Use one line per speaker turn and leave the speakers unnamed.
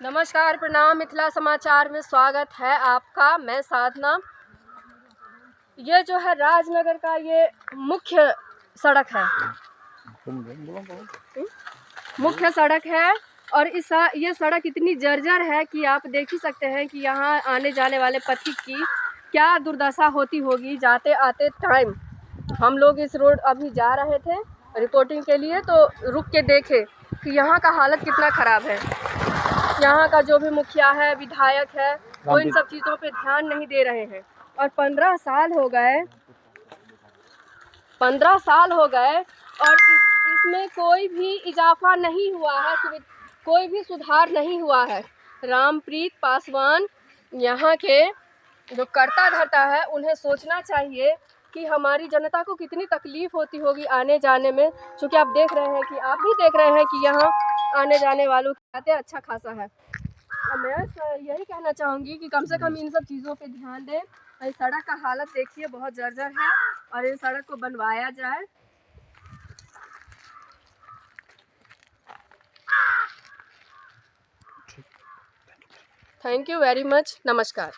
नमस्कार, प्रणाम। मिथिला समाचार में स्वागत है आपका। मैं साधना। ये जो है राजनगर का ये मुख्य सड़क है, मुख्य सड़क है। और ये सड़क इतनी जर्जर है कि आप देख ही सकते हैं कि यहाँ आने जाने वाले पथिक की क्या दुर्दशा होती होगी जाते आते टाइम। हम लोग इस रोड अभी जा रहे थे रिपोर्टिंग के लिए, तो रुक के देखे कि यहाँ का हालत कितना ख़राब है। यहाँ का जो भी मुखिया है, विधायक है, वो इन सब चीज़ों पे ध्यान नहीं दे रहे हैं। और 15 साल हो गए, 15 साल हो गए और इसमें कोई भी इजाफा नहीं हुआ है, कोई भी सुधार नहीं हुआ है। रामप्रीत पासवान यहाँ के जो कर्ता धर्ता है, उन्हें सोचना चाहिए कि हमारी जनता को कितनी तकलीफ़ होती होगी आने जाने में। क्योंकि आप देख रहे हैं कि आप भी देख रहे हैं कि यहाँ आने जाने वालों की बातें अच्छा खासा है। और मैं यही कहना चाहूँगी कि कम से कम इन सब चीज़ों पे ध्यान दें। इस सड़क का हालत देखिए, बहुत जर्जर है और इस सड़क को बनवाया जाए। Thank you very much. नमस्कार।